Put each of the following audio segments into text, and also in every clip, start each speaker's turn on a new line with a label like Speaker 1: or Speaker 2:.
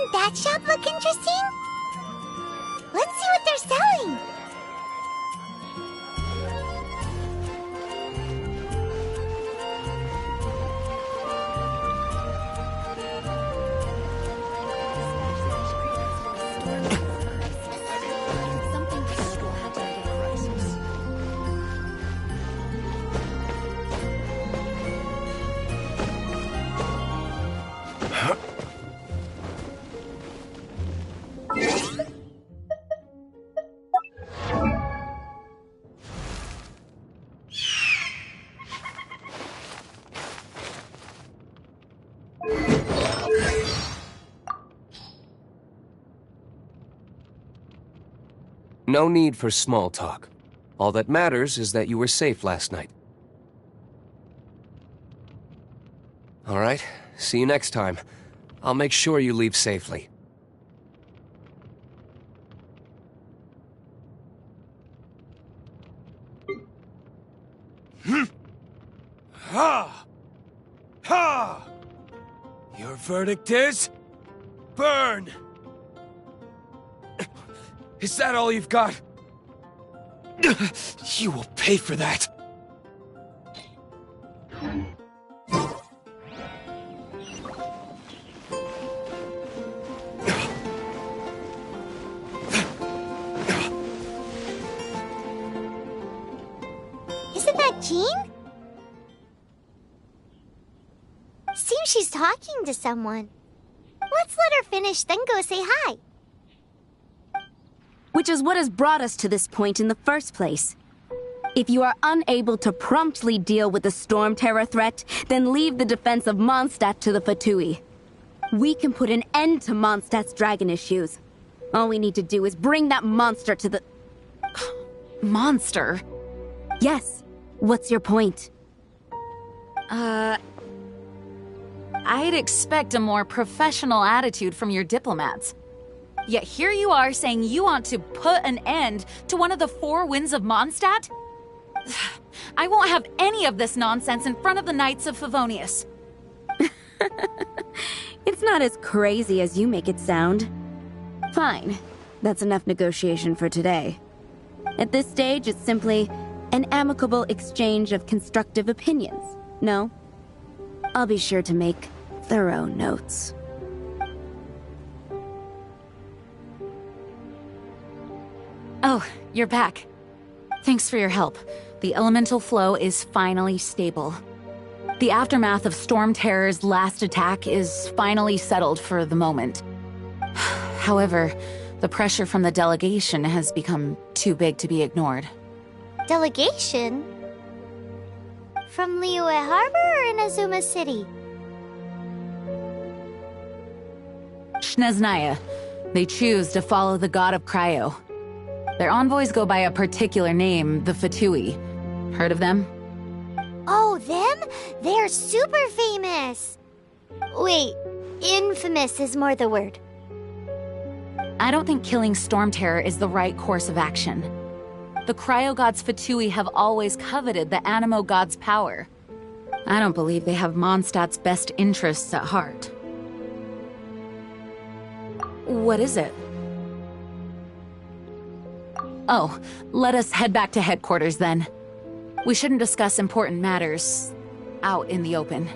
Speaker 1: Doesn't that shop look interesting? Let's see what they're selling.
Speaker 2: No need for small talk. All that matters is that you were safe last night. All right, see you next time. I'll make sure you leave safely.
Speaker 3: Ha! Ha! Your verdict is... burn! Is that all you've got? You will pay for that!
Speaker 1: Isn't that Jean? Seems she's talking to someone. Let's let her finish, then go say hi.
Speaker 4: Which is what has brought us to this point in the first place. If you are unable to promptly deal with the Storm Terror threat, then leave the defense of Mondstadt to the Fatui. We can put an end to Mondstadt's dragon issues. All we need to do is bring that monster to the...
Speaker 5: Monster?
Speaker 4: Yes. What's your point?
Speaker 5: I'd expect a more professional attitude from your diplomats. Yet here you are saying you want to put an end to one of the four winds of Mondstadt? I won't have any of this nonsense in front of the Knights of Favonius.
Speaker 4: It's not as crazy as you make it sound. Fine. That's enough negotiation for today. At this stage, it's simply an amicable exchange of constructive opinions. No? I'll be sure to make thorough notes.
Speaker 5: Oh, you're back. Thanks for your help. The elemental flow is finally stable. The aftermath of Storm Terror's last attack is finally settled for the moment. However, the pressure from the delegation has become too big to be ignored.
Speaker 1: Delegation? From Liyue Harbor or Inazuma City?
Speaker 5: Snezhnaya. They choose to follow the god of Cryo. Their envoys go by a particular name, the Fatui. Heard of them?
Speaker 1: Oh, them? They're super famous! Wait, infamous is more the word.
Speaker 5: I don't think killing Storm Terror is the right course of action. The Cryo God's Fatui have always coveted the Animo God's power. I don't believe they have Mondstadt's best interests at heart. What is it? Oh, let us head back to headquarters then. We shouldn't discuss important matters out in the open.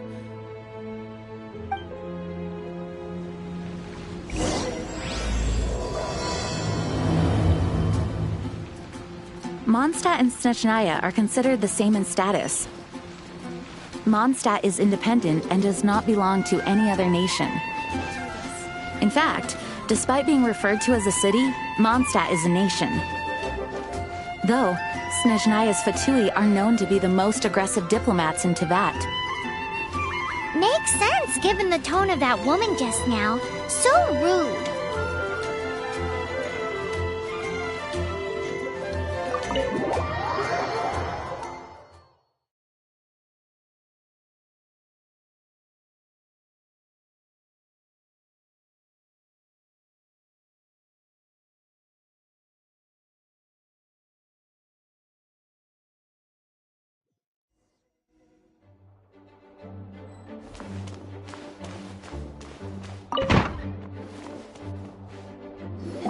Speaker 5: Mondstadt and Snezhnaya are considered the same in status. Mondstadt is independent and does not belong to any other nation. In fact, despite being referred to as a city, Mondstadt is a nation. Though, Snezhnaya's Fatui are known to be the most aggressive diplomats in Teyvat.
Speaker 1: Makes sense given the tone of that woman just now. So rude.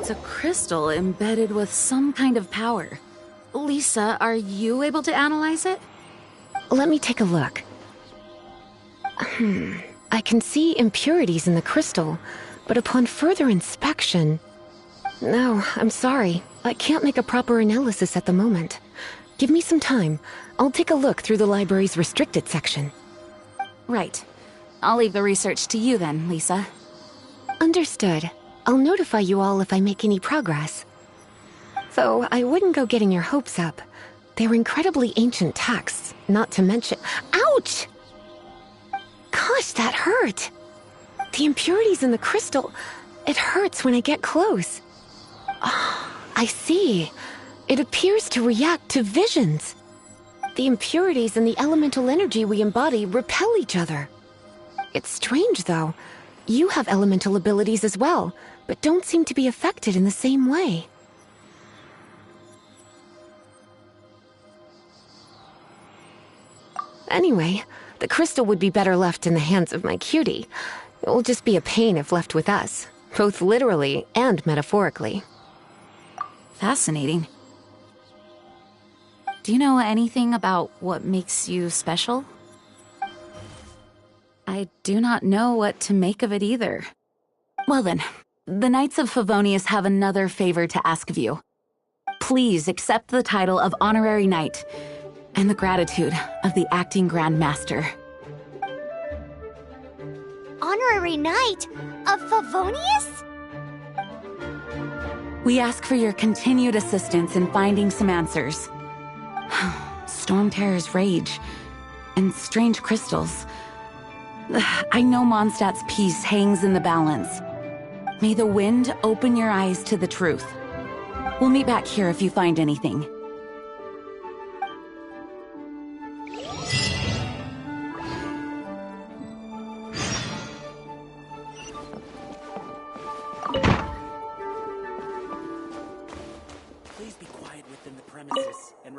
Speaker 5: It's a crystal embedded with some kind of power. Lisa, are you able to analyze it?
Speaker 6: Let me take a look. I can see impurities in the crystal, but upon further inspection... No, I'm sorry. I can't make a proper analysis at the moment. Give me some time. I'll take a look through the library's restricted section.
Speaker 5: Right. I'll leave the research to you then, Lisa.
Speaker 6: Understood. I'll notify you all if I make any progress. Though I wouldn't go getting your hopes up. They were incredibly ancient texts, not to mention... Ouch! Gosh, that hurt! The impurities in the crystal... It hurts when I get close. Oh, I see. It appears to react to visions. The impurities and the elemental energy we embody repel each other. It's strange, though. You have elemental abilities as well, but don't seem to be affected in the same way. Anyway, the crystal would be better left in the hands of my cutie. It will just be a pain if left with us, both literally and metaphorically.
Speaker 5: Fascinating. Do you know anything about what makes you special? I do not know what to make of it either. Well then, the Knights of Favonius have another favor to ask of you. Please accept the title of Honorary Knight and the gratitude of the Acting Grand Master.
Speaker 1: Honorary Knight of Favonius?
Speaker 5: We ask for your continued assistance in finding some answers. Storm Terror's rage and strange crystals. I know Mondstadt's peace hangs in the balance. May the wind open your eyes to the truth. We'll meet back here if you find anything.
Speaker 7: Please be quiet within the premises and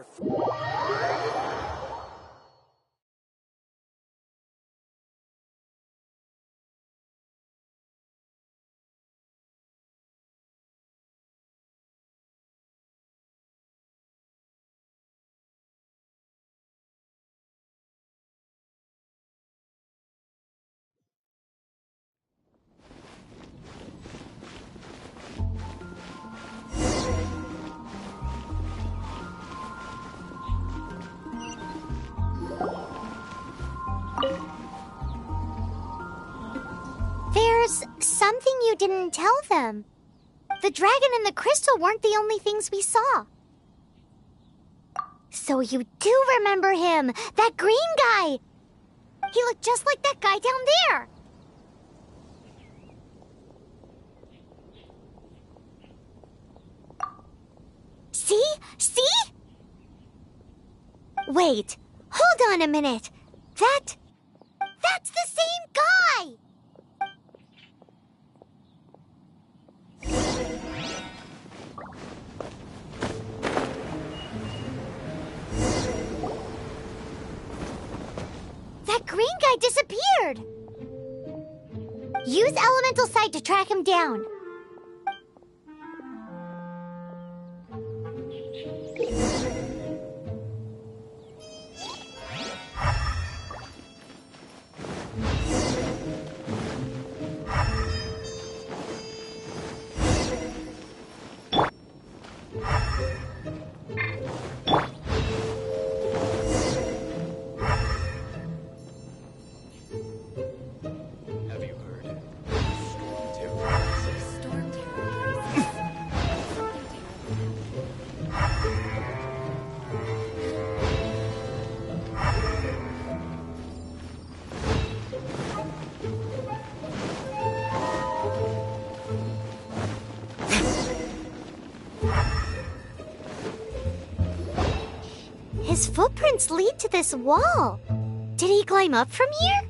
Speaker 1: There's something you didn't tell them. The dragon and the crystal weren't the only things we saw. So you do remember him, that green guy. He looked just like that guy down there. See? See? Wait, hold on a minute. That's the same guy! That green guy disappeared! Use Elemental Sight to track him down.
Speaker 3: Have you heard?
Speaker 5: Storm Terror.
Speaker 1: His footprints lead to this wall. Did he climb up from here?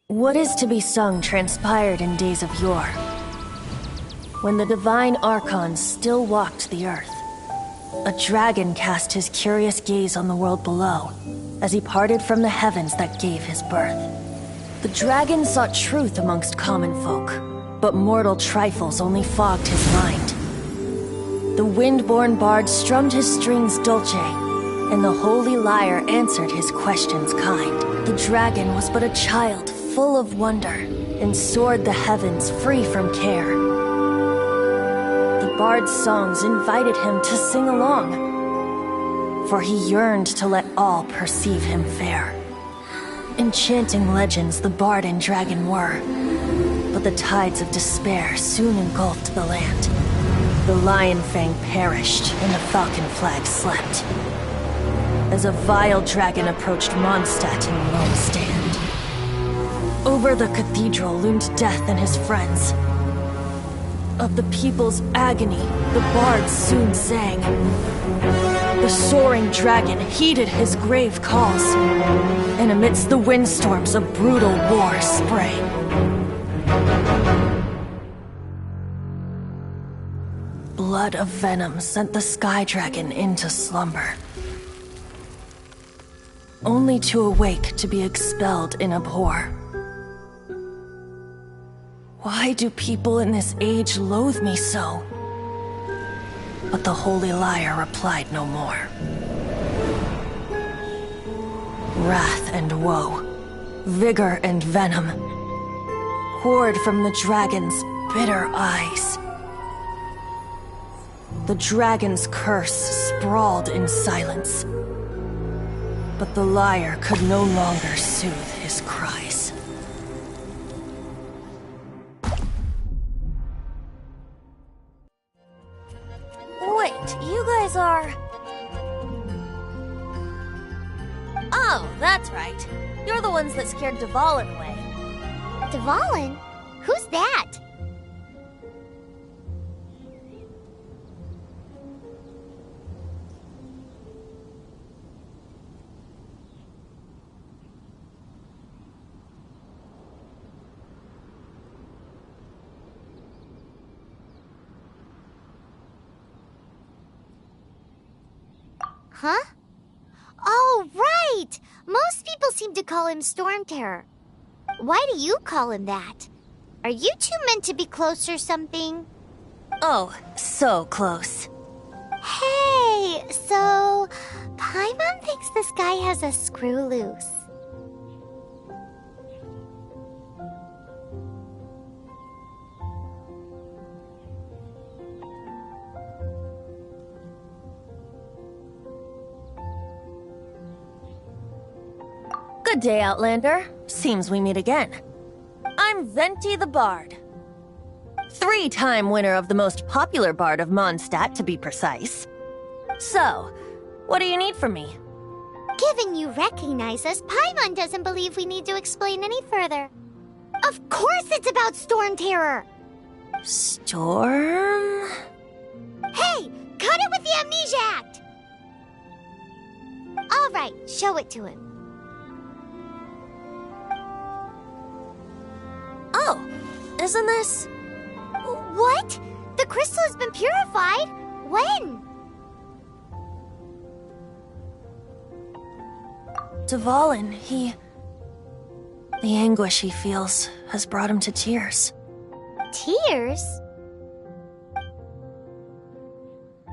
Speaker 8: What is to be sung transpired in days of yore, when the divine archons still walked the earth. A dragon cast his curious gaze on the world below, as he parted from the heavens that gave his birth. The dragon sought truth amongst common folk, but mortal trifles only fogged his mind. The wind-born bard strummed his strings dulce, and the holy lyre answered his questions kind. The dragon was but a child full of wonder, and soared the heavens free from care. The bard's songs invited him to sing along, for he yearned to let all perceive him fair. Enchanting legends the bard and dragon were, but the tides of despair soon engulfed the land. The lion fang perished, and the falcon flag slept, as a vile dragon approached Mondstadt in lone stand. Over the cathedral loomed death and his friends. Of the people's agony, the bards soon sang. The soaring dragon heeded his grave calls, and amidst the windstorms a brutal war sprang. Blood of venom sent the sky dragon into slumber, only to awake to be expelled in abhor. Why do people in this age loathe me so? But the holy lyre replied no more. Wrath and woe, vigor and venom, poured from the dragon's bitter eyes. The dragon's curse sprawled in silence, but the lyre could no longer soothe his cries. Wait, you guys are... Oh, that's right. You're the ones that scared Dvalin away.
Speaker 1: Dvalin? Who's that? Huh? Oh, right! Most people seem to call him Storm Terror. Why do you call him that? Are you two meant to be close or something?
Speaker 8: Oh, so close.
Speaker 1: Hey, so Paimon thinks this guy has a screw loose.
Speaker 8: Good day, Outlander. Seems we meet again. I'm Venti the Bard. 3-time winner of the most popular bard of Mondstadt, to be precise. So, what do you need from me?
Speaker 1: Given you recognize us, Paimon doesn't believe we need to explain any further. Of course it's about Storm Terror!
Speaker 8: Storm?
Speaker 1: Hey! Cut it with the Amnesia Act! Alright, show it to him.
Speaker 8: Oh, isn't this...
Speaker 1: What? The crystal has been purified? When?
Speaker 8: Dvalin, the anguish he feels has brought him to tears.
Speaker 1: Tears?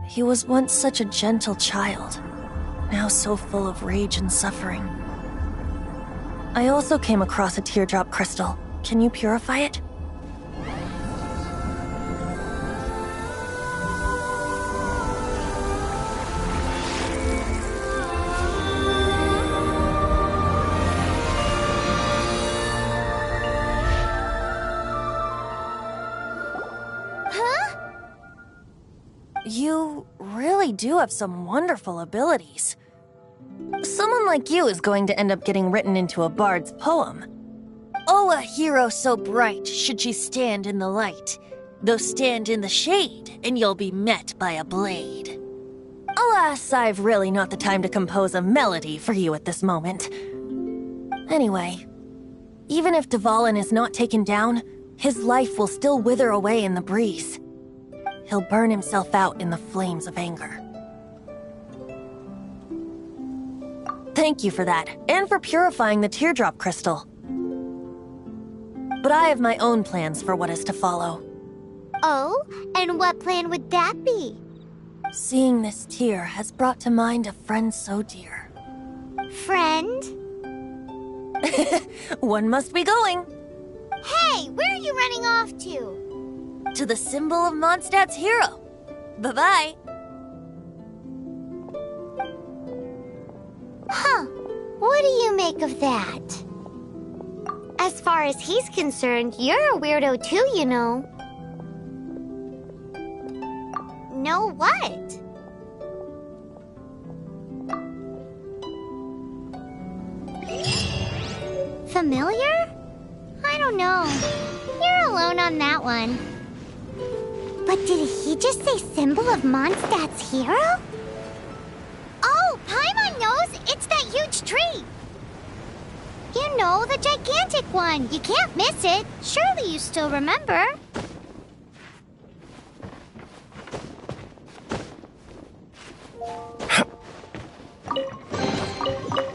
Speaker 8: He was once such a gentle child, now so full of rage and suffering. I also came across a teardrop crystal. Can you purify it?
Speaker 1: Huh?
Speaker 8: You really do have some wonderful abilities. Someone like you is going to end up getting written into a bard's poem. Oh, a hero so bright should she stand in the light, though stand in the shade, and you'll be met by a blade. Alas, I've really not the time to compose a melody for you at this moment. Anyway, Even if Dvalin is not taken down, his life will still wither away in the breeze. He'll burn himself out in the flames of anger. Thank you for that, and for purifying the teardrop crystal. But I have my own plans for what is to follow.
Speaker 1: Oh, and what plan would that be?
Speaker 8: Seeing this tear has brought to mind a friend so dear.
Speaker 1: Friend?
Speaker 8: One must be going.
Speaker 1: Hey, where are you running off to?
Speaker 8: To the symbol of Mondstadt's hero. Bye-bye.
Speaker 1: Huh. What do you make of that? As far as he's concerned, you're a weirdo too, you know. Know what? Familiar? I don't know. You're alone on that one. But did he just say symbol of Mondstadt's hero? Oh, Paimon knows! It's that huge tree! You know, the gigantic one. You can't miss it. Surely you still remember.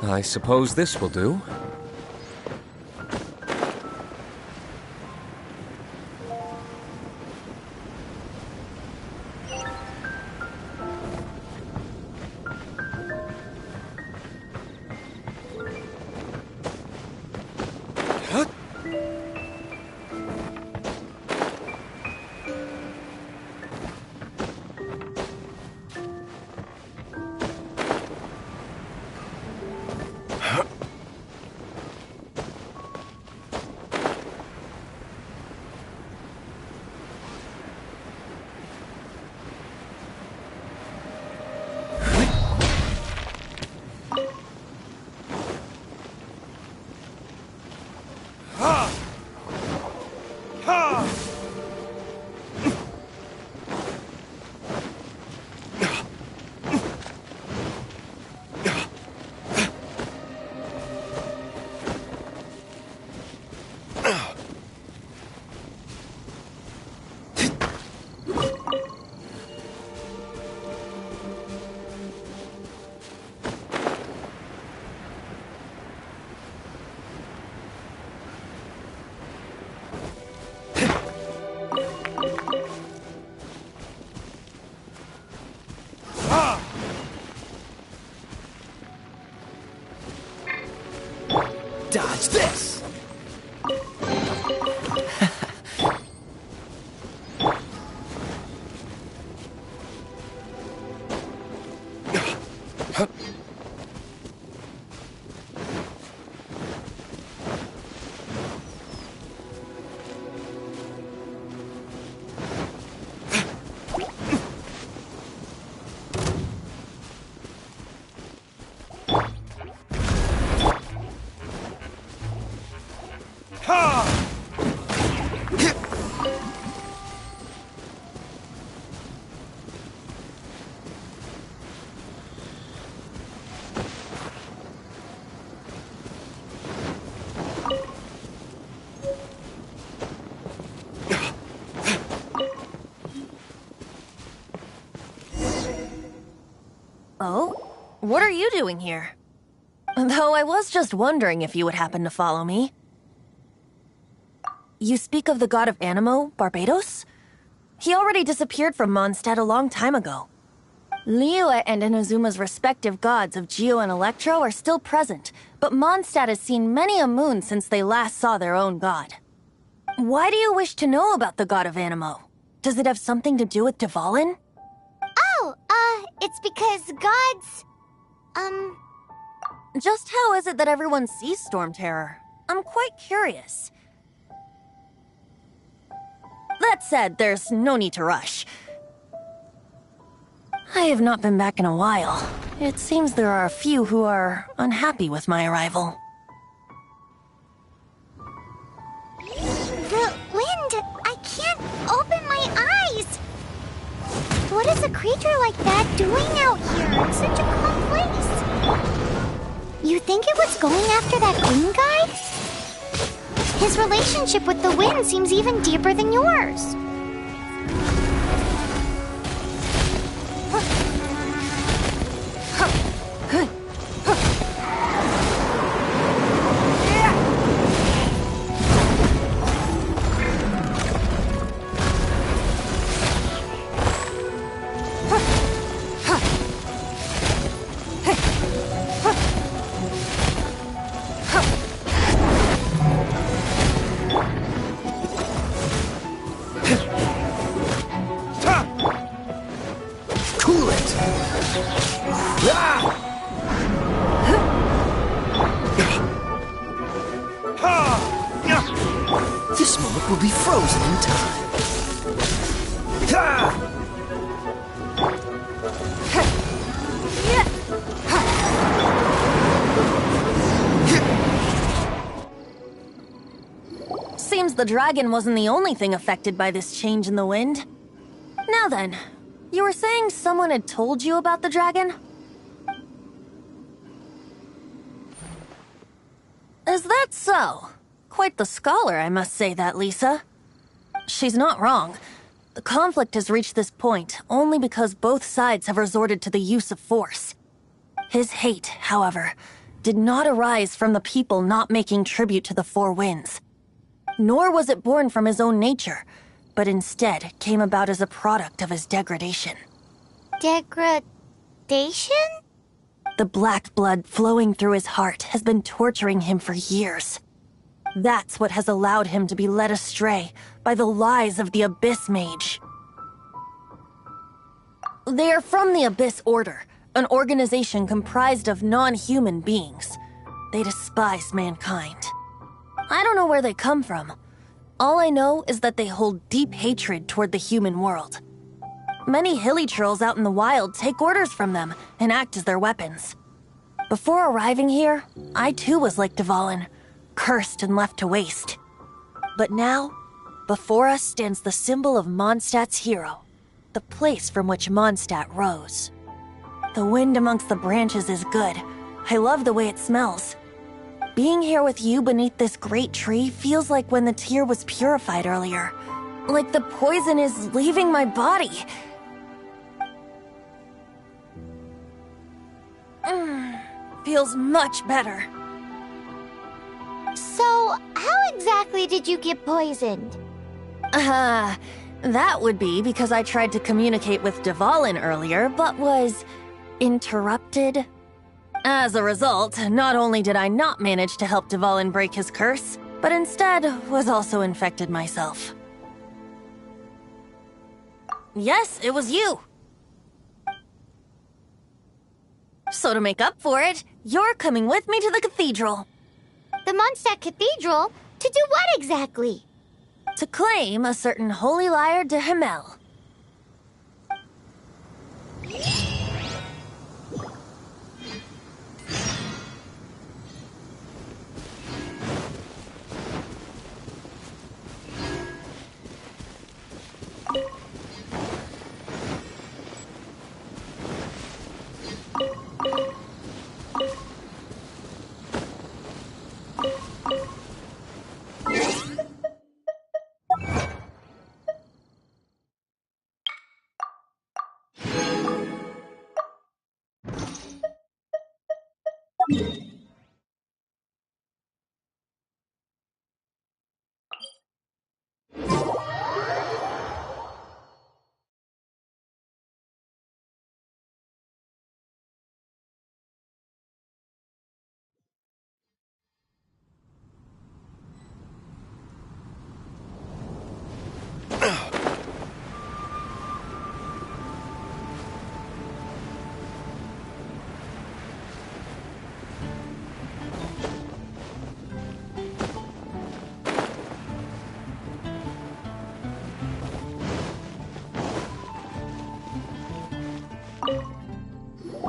Speaker 2: I suppose this will do.
Speaker 3: Dodge this!
Speaker 8: Oh? What are you doing here? Though I was just wondering if you would happen to follow me. You speak of the god of Animo, Barbados? He already disappeared from Mondstadt a long time ago. Liyue and Inazuma's respective gods of Geo and Electro are still present, but Mondstadt has seen many a moon since they last saw their own god. Why do you wish to know about the god of Animo? Does it have something to do with Dvalin?
Speaker 1: Oh, it's because gods...
Speaker 8: Just how is it that everyone sees Storm Terror? I'm quite curious. That said, there's no need to rush. I have not been back in a while. It seems there are a few who are unhappy with my arrival.
Speaker 1: The wind! I can't open my eyes! What is a creature like that doing out here in such a calm place? You think it was going after that green guy? His relationship with the wind seems even deeper than yours.
Speaker 3: Cool it! This moment will be frozen in time.
Speaker 8: Seems the dragon wasn't the only thing affected by this change in the wind. Now then, you were saying someone had told you about the dragon? Is that so? Quite the scholar, I must say that, Lisa. She's not wrong. The conflict has reached this point only because both sides have resorted to the use of force. His hate, however, did not arise from the people not making tribute to the Four Winds. Nor was it born from his own nature, but instead came about as a product of his degradation.
Speaker 1: Degradation?
Speaker 8: The black blood flowing through his heart has been torturing him for years. That's what has allowed him to be led astray by the lies of the Abyss Mage. They are from the Abyss Order, an organization comprised of non-human beings. They despise mankind. I don't know where they come from. All I know is that they hold deep hatred toward the human world. Many hilly trolls out in the wild take orders from them and act as their weapons. Before arriving here, I too was like Dvalin, cursed and left to waste. But now, before us stands the symbol of Mondstadt's hero, the place from which Mondstadt rose. The wind amongst the branches is good. I love the way it smells. Being here with you beneath this great tree feels like when the tear was purified earlier. Like the poison is leaving my body. Feels much better.
Speaker 1: So, how exactly did you get poisoned?
Speaker 8: That would be because I tried to communicate with Dvalin earlier, but was interrupted. As a result, not only did I not manage to help Dvalin break his curse, but instead was also infected myself. Yes, it was you. So to make up for it, you're coming with me to the cathedral.
Speaker 1: The Mondstadt Cathedral? To do what exactly?
Speaker 8: To claim a certain holy lyre de Himmel.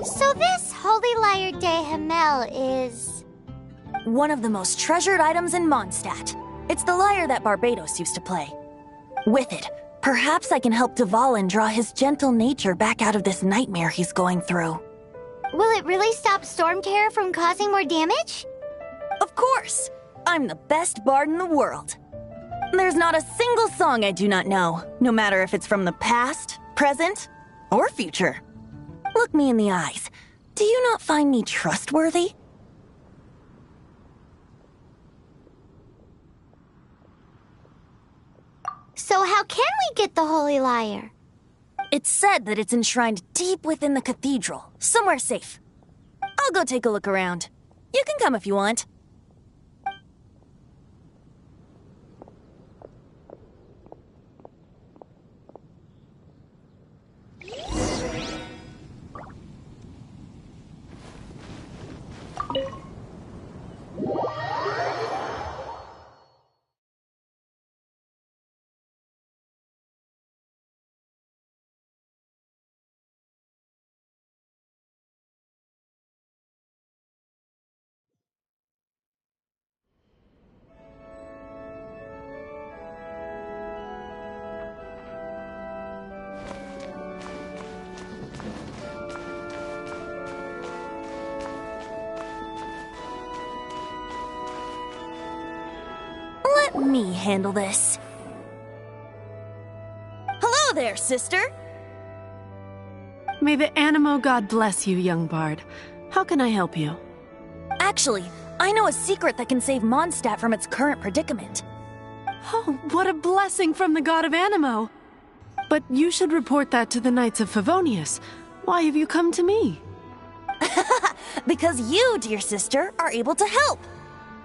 Speaker 1: So this holy lyre de Himmel is...
Speaker 8: one of the most treasured items in Mondstadt. It's the lyre that Barbados used to play. With it, perhaps I can help Dvalin draw his gentle nature back out of this nightmare he's going through.
Speaker 1: Will it really stop Storm Terror from causing more damage?
Speaker 8: Of course! I'm the best bard in the world. There's not a single song I do not know, no matter if it's from the past, present, or future. Look me in the eyes. Do you not find me trustworthy?
Speaker 1: So how can we get the Holy Lyre?
Speaker 8: It's said that it's enshrined deep within the cathedral, somewhere safe. I'll go take a look around. You can come if you want. Let me handle this. Hello there, sister!
Speaker 9: May the Animo God bless you, young bard. How can I help you?
Speaker 8: Actually, I know a secret that can save Mondstadt from its current predicament.
Speaker 9: Oh, what a blessing from the god of Animo! But you should report that to the Knights of Favonius. Why have you come to me?
Speaker 8: Because you, dear sister, are able to help.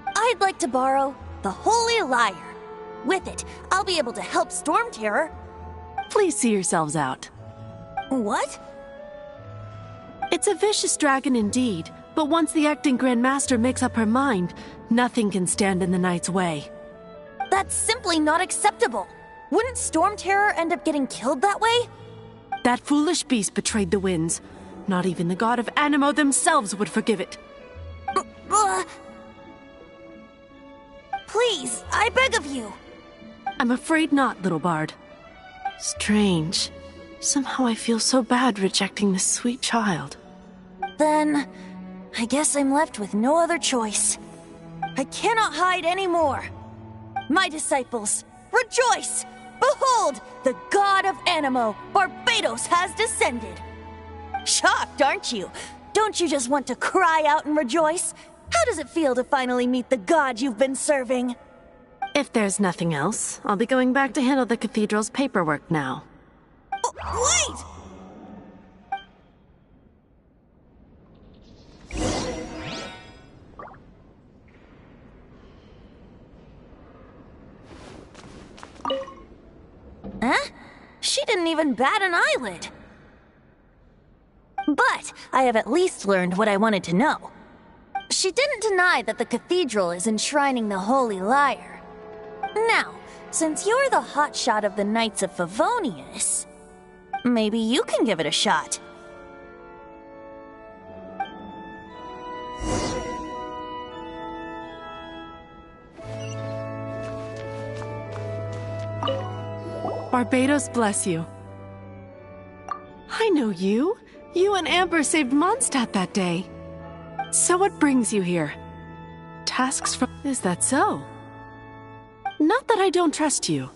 Speaker 8: I'd like to borrow the Holy Lyre. With it, I'll be able to help Storm Terror.
Speaker 9: Please see yourselves out.
Speaker 8: What?
Speaker 9: It's a vicious dragon indeed, but once the acting Grand Master makes up her mind, nothing can stand in the Knight's way.
Speaker 8: That's simply not acceptable. Wouldn't Storm Terror end up getting killed that way?
Speaker 9: That foolish beast betrayed the winds. Not even the god of Animo themselves would forgive it.
Speaker 8: Please, I beg of you.
Speaker 9: I'm afraid not, little bard. Strange. Somehow I feel so bad rejecting this sweet child.
Speaker 8: Then, I guess I'm left with no other choice. I cannot hide anymore. My disciples, rejoice! Behold, the god of Animo, Barbados, has descended. Shocked, aren't you? Don't you just want to cry out and rejoice? How does it feel to finally meet the god you've been serving?
Speaker 9: If there's nothing else, I'll be going back to handle the cathedral's paperwork now.
Speaker 8: Wait! Huh? She didn't even bat an eyelid. But I have at least learned what I wanted to know. She didn't deny that the cathedral is enshrining the Holy Lyre. Now, since you're the hotshot of the Knights of Favonius, maybe you can give it a shot.
Speaker 9: Barbados bless you. I know you. You and Amber saved Mondstadt that day. So what brings you here? Tasks from... Is that so? Not that I don't trust you.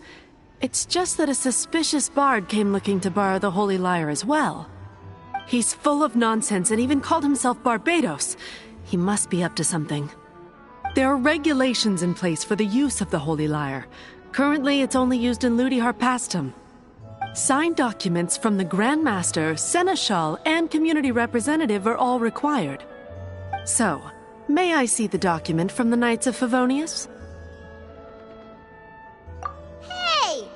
Speaker 9: It's just that a suspicious bard came looking to borrow the Holy Lyre as well. He's full of nonsense and even called himself Barbados. He must be up to something. There are regulations in place for the use of the Holy Lyre. Currently, it's only used in Ludi Harpastum. Signed documents from the Grand Master, Seneschal, and Community Representative are all required. So, may I see the document from the Knights of Favonius?
Speaker 1: Hey!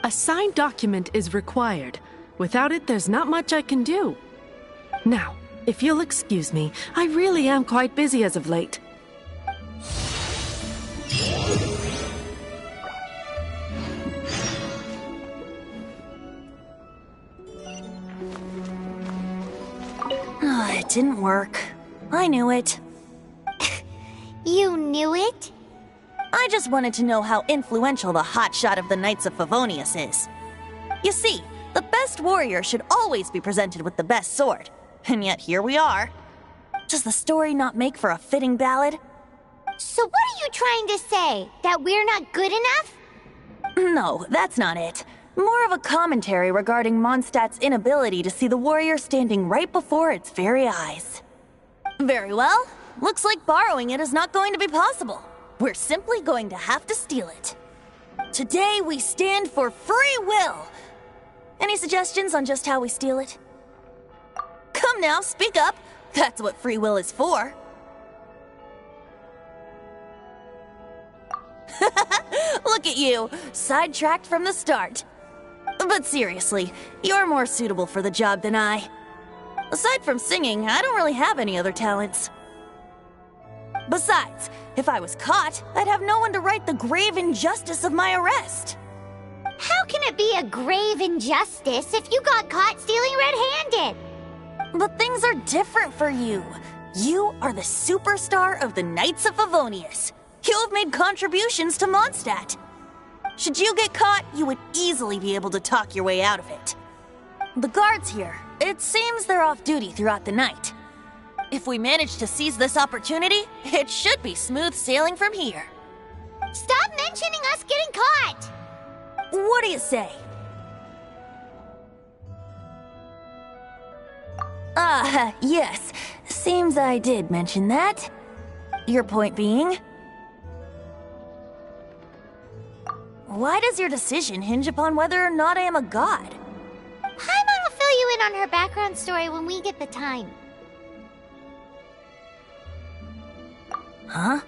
Speaker 9: A signed document is required. Without it, there's not much I can do. Now, if you'll excuse me, I really am quite busy as of late.
Speaker 8: It didn't work. I knew it.
Speaker 1: You knew it?
Speaker 8: I just wanted to know how influential the hotshot of the Knights of Favonius is. You see, the best warrior should always be presented with the best sword. And yet here we are. Does the story not make for a fitting ballad?
Speaker 1: So what are you trying to say? That we're not good enough?
Speaker 8: No, that's not it. More of a commentary regarding Mondstadt's inability to see the warrior standing right before its very eyes. Very well. Looks like borrowing it is not going to be possible. We're simply going to have to steal it. Today we stand for free will. Any suggestions on just how we steal it? Come now, speak up. That's what free will is for. Look at you, sidetracked from the start. But seriously, you're more suitable for the job than I. Aside from singing, I don't really have any other talents. Besides, if I was caught, I'd have no one to right the grave injustice of my arrest.
Speaker 1: How can it be a grave injustice if you got caught stealing red-handed?
Speaker 8: But things are different for you. You are the superstar of the Knights of Favonius. You have made contributions to Mondstadt. Should you get caught, you would easily be able to talk your way out of it. The guards here, it seems they're off duty throughout the night. If we manage to seize this opportunity, it should be smooth sailing from here.
Speaker 1: Stop mentioning us getting caught!
Speaker 8: What do you say? Yes. Seems I did mention that. Your point being? Why does your decision hinge upon whether or not I am a god?
Speaker 1: Paimon will fill you in on her background story when we get the time.
Speaker 8: Huh?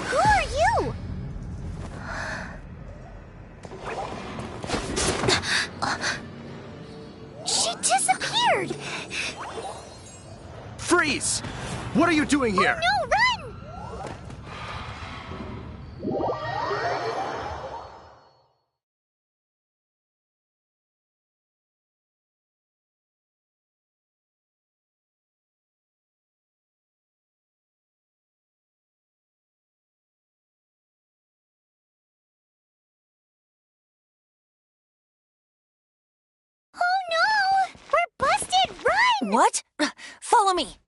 Speaker 1: Who are you? She disappeared!
Speaker 3: Freeze! What are you doing here?
Speaker 1: Oh no, run! Oh no! We're busted! Run!
Speaker 8: What? Follow me.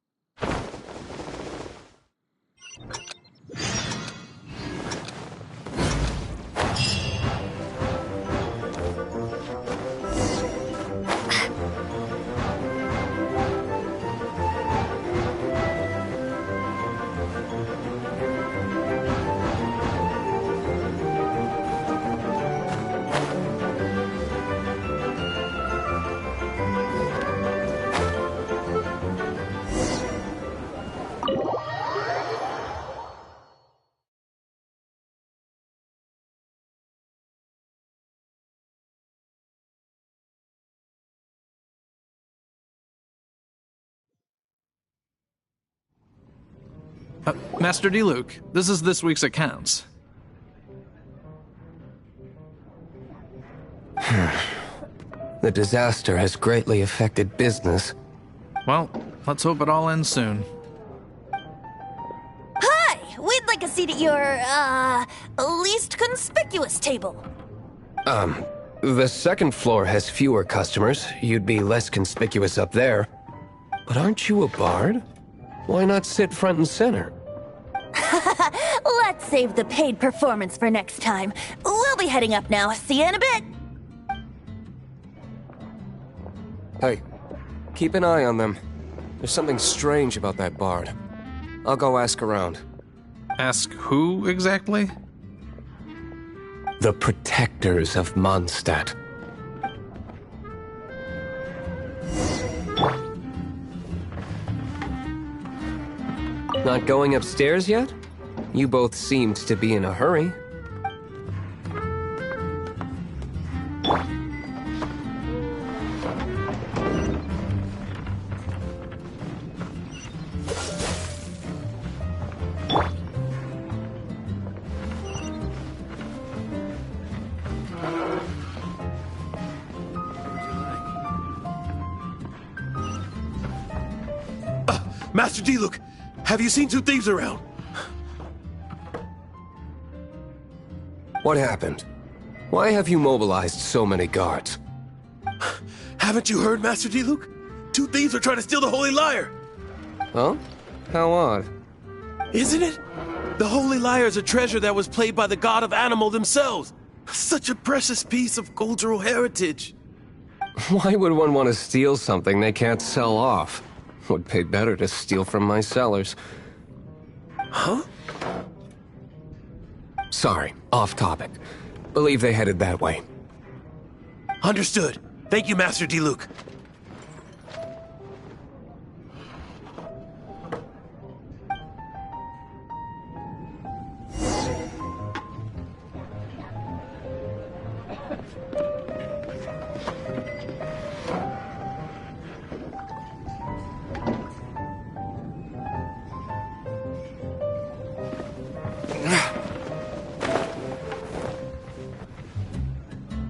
Speaker 10: Master D-Luke, this is this week's accounts.
Speaker 2: The disaster has greatly affected business.
Speaker 10: Well, let's hope it all ends soon.
Speaker 8: Hi! We'd like a seat at your, least conspicuous table.
Speaker 2: The second floor has fewer customers. You'd be less conspicuous up there. But aren't you a bard? Why not sit front and center?
Speaker 8: Let's save the paid performance for next time. We'll be heading up now. See you in a bit.
Speaker 2: Hey, keep an eye on them. There's something strange about that bard. I'll go ask around.
Speaker 10: Ask who exactly?
Speaker 2: The protectors of Mondstadt. Not going upstairs yet? You both seemed to be in a hurry.
Speaker 11: Master D-Luke, have you seen two thieves around?
Speaker 2: What happened? Why have you mobilized so many guards?
Speaker 11: Haven't you heard, Master D-Luke? Two thieves are trying to steal the Holy Lyre!
Speaker 2: Huh? How odd.
Speaker 11: Isn't it? The Holy Lyre is a treasure that was played by the god of animal themselves. Such a precious piece of cultural heritage.
Speaker 2: Why would one want to steal something they can't sell off? Would pay better to steal from my cellars.
Speaker 11: Huh?
Speaker 2: Sorry, off topic. Believe they headed that way.
Speaker 11: Understood. Thank you, Master D-Luke.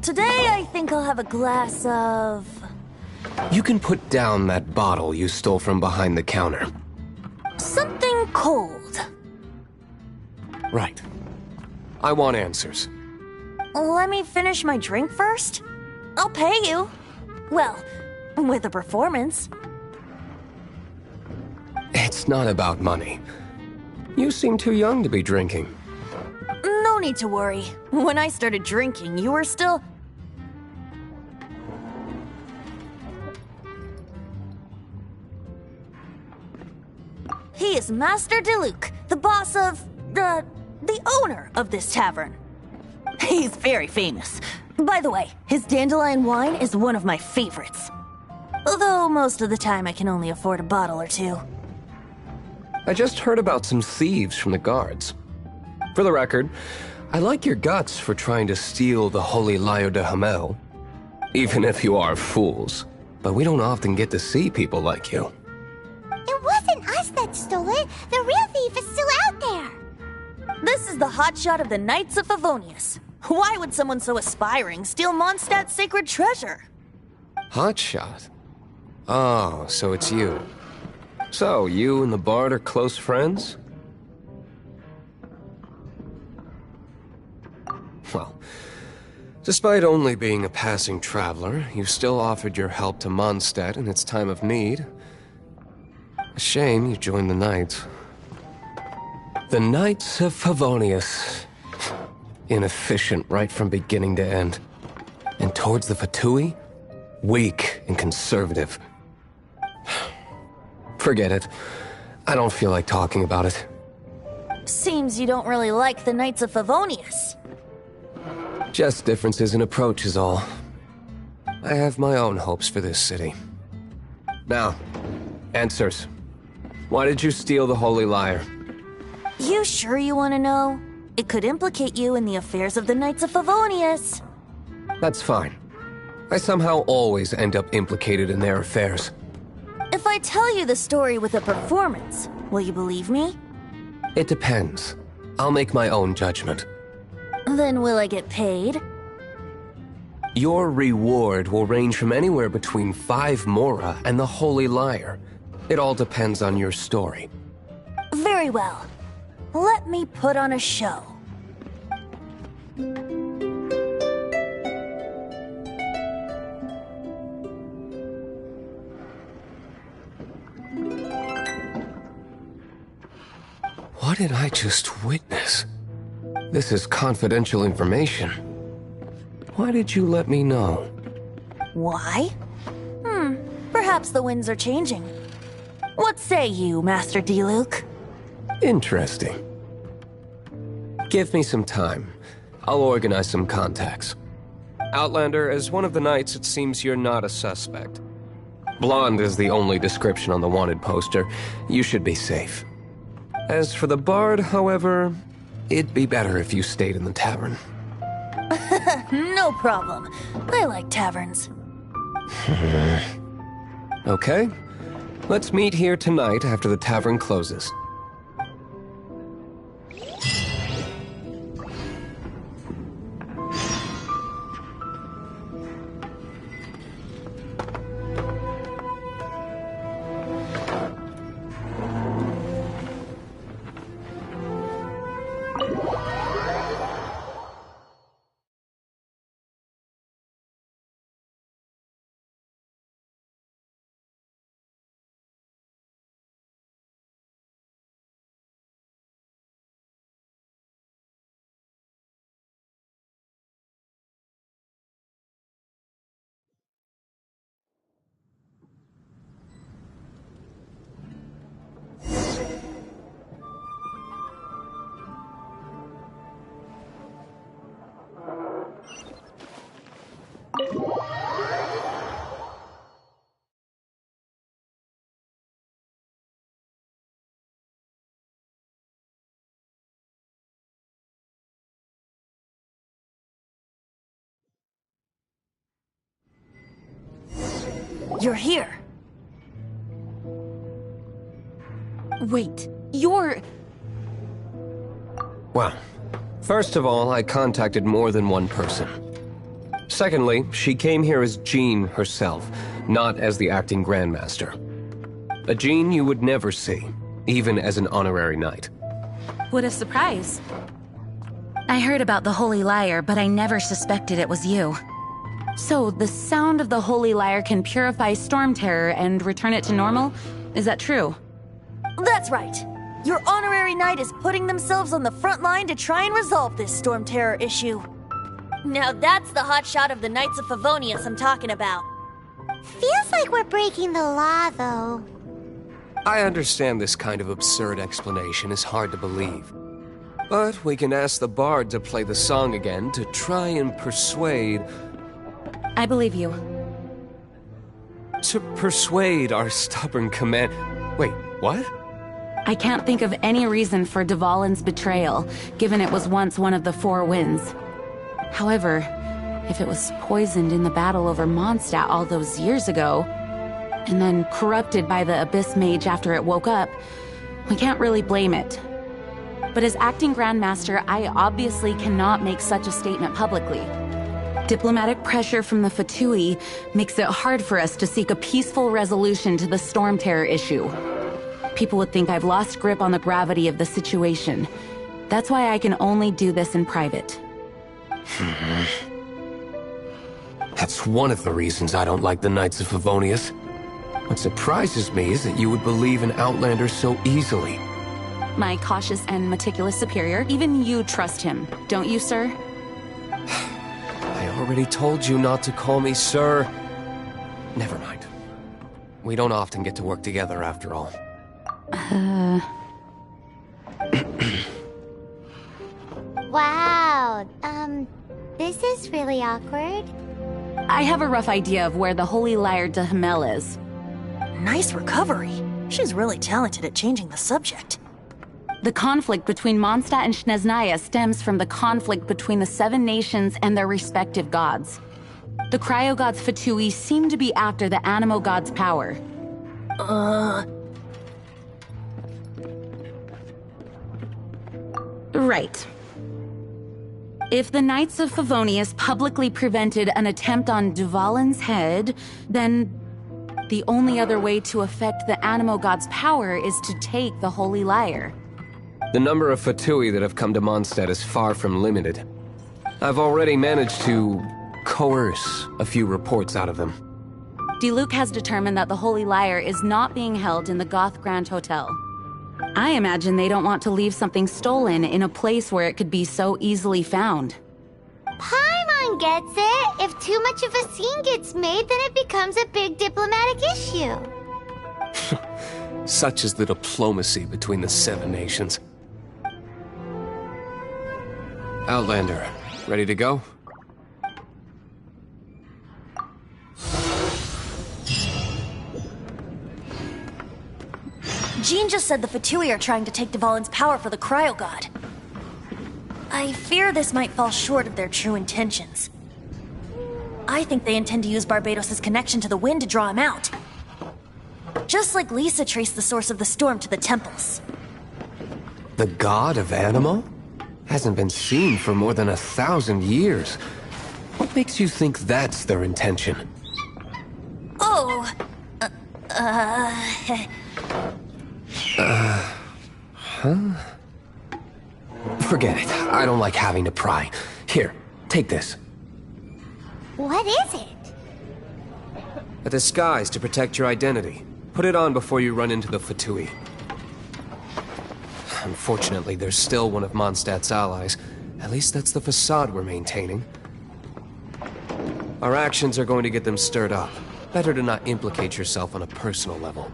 Speaker 8: Today, I think I'll have a glass of...
Speaker 2: You can put down that bottle you stole from behind the counter.
Speaker 8: something cold.
Speaker 2: Right. I want answers.
Speaker 8: Let me finish my drink first. I'll pay you. Well, with a performance.
Speaker 2: It's not about money. You seem too young to be drinking.
Speaker 8: No need to worry. When I started drinking, you were still... He is Master DeLuke, the boss of... the owner of this tavern. He's very famous. By the way, his dandelion wine is one of my favorites. Although most of the time I can only afford a bottle or two.
Speaker 2: I just heard about some thieves from the guards. For the record, I like your guts for trying to steal the Holy Lyre de Hamel. Even if you are fools. But we don't often get to see people like you.
Speaker 1: It wasn't us that stole it. The real thief is still out there.
Speaker 8: This is the hotshot of the Knights of Favonius. Why would someone so aspiring steal Mondstadt's sacred treasure?
Speaker 2: Hotshot? Oh, so it's you. So, you and the Bard are close friends? Well, despite only being a passing traveler, you still offered your help to Mondstadt in its time of need. A shame you joined the Knights. The Knights of Favonius. Inefficient right from beginning to end. And towards the Fatui, weak and conservative. Forget it. I don't feel like talking about it.
Speaker 8: Seems you don't really like the Knights of Favonius.
Speaker 2: Just differences in approach is all. I have my own hopes for this city. Now, answers. Why did you steal the Holy Lyre?
Speaker 8: You sure you want to know? It could implicate you in the affairs of the Knights of Favonius.
Speaker 2: That's fine. I somehow always end up implicated in their affairs.
Speaker 8: If I tell you the story with a performance, will you believe me?
Speaker 2: It depends. I'll make my own judgment.
Speaker 8: Then will I get paid?
Speaker 2: Your reward will range from anywhere between 5 Mora and the Holy Lyre. It all depends on your story.
Speaker 8: Very well. Let me put on a show.
Speaker 2: What did I just witness? This is confidential information. Why did you let me know?
Speaker 8: Why? Perhaps the winds are changing. What say you, Master Diluc?
Speaker 2: Interesting. Give me some time. I'll organize some contacts. Outlander, as one of the Knights, it seems you're not a suspect. Blonde is the only description on the wanted poster. You should be safe. As for the Bard, however, it'd be better if you stayed in the tavern.
Speaker 8: No problem. I like taverns.
Speaker 2: Okay. Let's meet here tonight after the tavern closes.
Speaker 8: You're here.
Speaker 5: Wait, you're...
Speaker 2: Well, first of all, I contacted more than one person. Secondly, she came here as Jean herself, not as the acting Grandmaster. A Jean you would never see, even as an honorary knight.
Speaker 5: What a surprise. I heard about the Holy Lyre, but I never suspected it was you. So, the sound of the Holy Lyre can purify Storm Terror and return it to normal? Is that true?
Speaker 8: That's right. Your honorary knight is putting themselves on the front line to try and resolve this Storm Terror issue. Now that's the hotshot of the Knights of Favonius I'm talking about.
Speaker 1: Feels like we're breaking the law, though.
Speaker 2: I understand this kind of absurd explanation is hard to believe. But we can ask the Bard to play the song again to try and persuade...
Speaker 5: I believe you.
Speaker 2: To persuade our stubborn command... Wait, what?
Speaker 5: I can't think of any reason for Dvalin's betrayal, given it was once one of the Four Winds. However, if it was poisoned in the battle over Mondstadt all those years ago, and then corrupted by the Abyss Mage after it woke up, we can't really blame it. But as acting Grandmaster, I obviously cannot make such a statement publicly. Diplomatic pressure from the Fatui makes it hard for us to seek a peaceful resolution to the Storm Terror issue. People would think I've lost grip on the gravity of the situation. That's why I can only do this in private.
Speaker 2: That's one of the reasons I don't like the Knights of Favonius. What surprises me is that you would believe in Outlanders so easily.
Speaker 5: My cautious and meticulous superior, even you trust him, don't you, sir?
Speaker 2: I already told you not to call me sir. Never mind. We don't often get to work together after all.
Speaker 1: Wow, this is really awkward.
Speaker 5: I have a rough idea of where the Holy Lyre de Himmel is.
Speaker 8: Nice recovery. She's really talented at changing the subject.
Speaker 5: The conflict between Mondstadt and Snezhnaya stems from the conflict between the Seven Nations and their respective gods. The Cryogods Fatui seem to be after the Animo God's power. Right. If the Knights of Favonius publicly prevented an attempt on Dvalin's head, then the only other way to affect the Animo God's power is to take the Holy Lyre.
Speaker 2: The number of Fatui that have come to Mondstadt is far from limited. I've already managed to coerce a few reports out of them.
Speaker 5: Diluc has determined that the Holy Lyre is not being held in the Goth Grand Hotel. I imagine they don't want to leave something stolen in a place where it could be so easily found.
Speaker 1: Paimon gets it. If too much of a scene gets made, then it becomes a big diplomatic issue.
Speaker 2: Such is the diplomacy between the Seven Nations. Outlander, ready to go?
Speaker 8: Jean just said the Fatui are trying to take Dvalin's power for the Cryogod. I fear this might fall short of their true intentions. I think they intend to use Barbados' connection to the wind to draw him out. Just like Lisa traced the source of the storm to the temples.
Speaker 2: The god of Animo? Hasn't been seen for more than 1,000 years. What makes you think that's their intention?
Speaker 8: Oh,
Speaker 2: Forget it. I don't like having to pry. Here, take this.
Speaker 1: What is it?
Speaker 2: A disguise to protect your identity. Put it on before you run into the Fatui. Unfortunately, there's still one of Mondstadt's allies. At least that's the facade we're maintaining. Our actions are going to get them stirred up. Better to not implicate yourself on a personal level.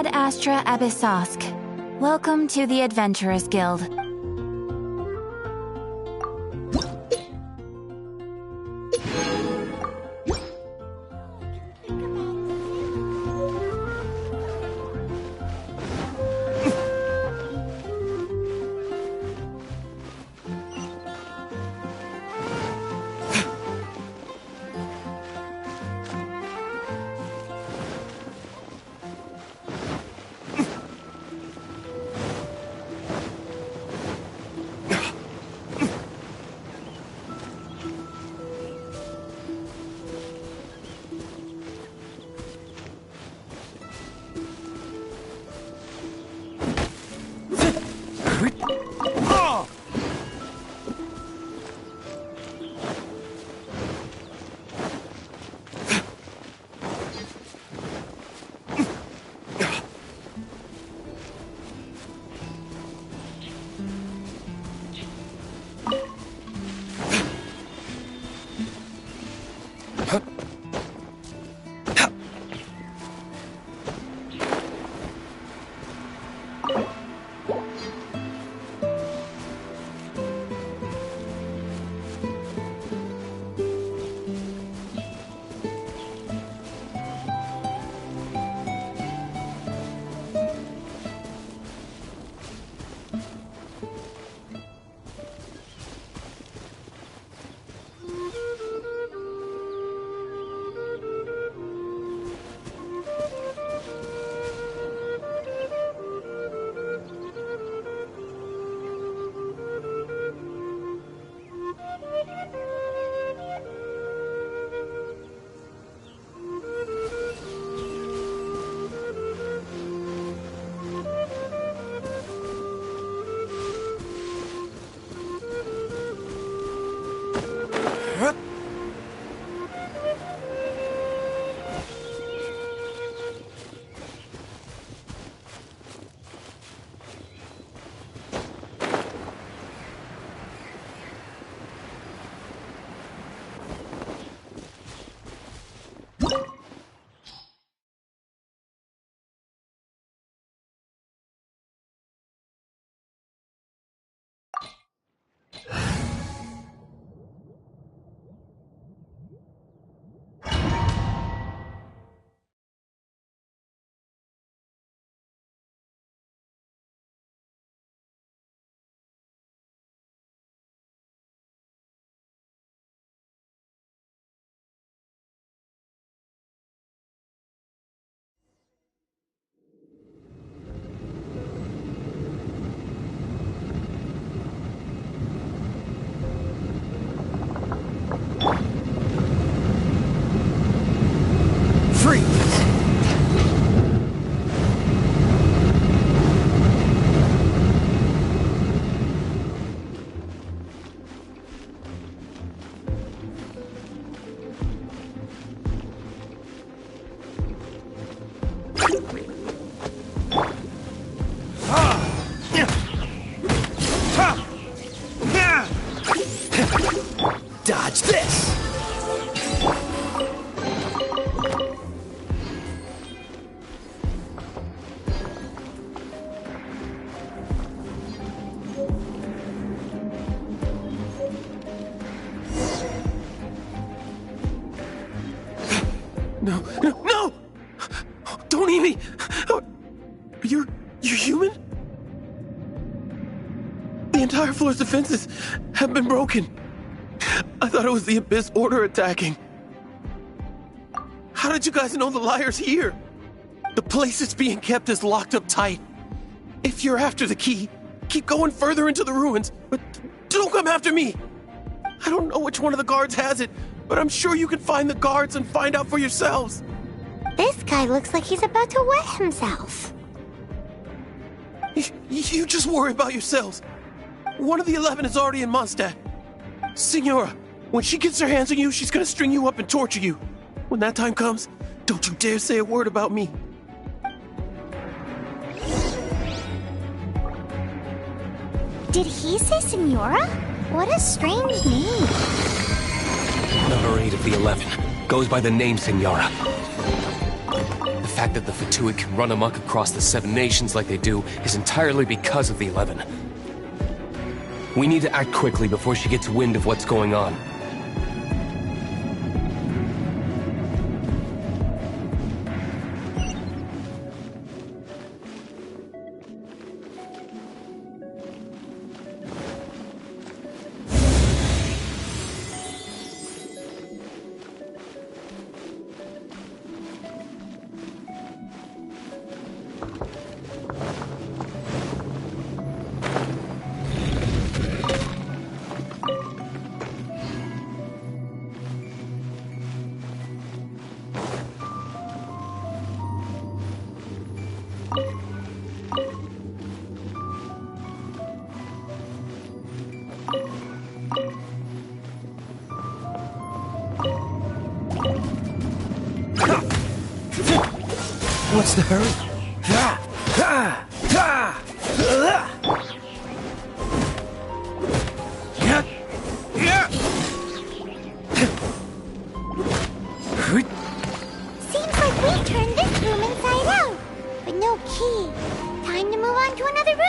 Speaker 5: Ad Astra Abyssosk. Welcome to the Adventurers Guild.
Speaker 11: You're human? The entire floor's defenses have been broken. I thought it was the Abyss Order attacking. How did you guys know the liar's here? The place it's being kept is locked up tight. If you're after the key, keep going further into the ruins, but don't come after me. I don't know which one of the guards has it, but I'm sure you can find the guards and find out for yourselves.
Speaker 1: This guy looks like he's about to wet himself.
Speaker 11: You just worry about yourselves. One of the 11 is already in Mondstadt. Signora, when she gets her hands on you, she's gonna string you up and torture you. When that time comes, don't you dare say a word about me.
Speaker 1: Did he say Senora? What a strange name.
Speaker 2: Number 8 of the 11 goes by the name Senora. The fact that the Fatui can run amok across the 7 nations like they do is entirely because of the 11. We need to act quickly before she gets wind of what's going on.
Speaker 3: What's the hurry?
Speaker 1: Seems like we turned this room inside out, but no key. Time to move on to another room.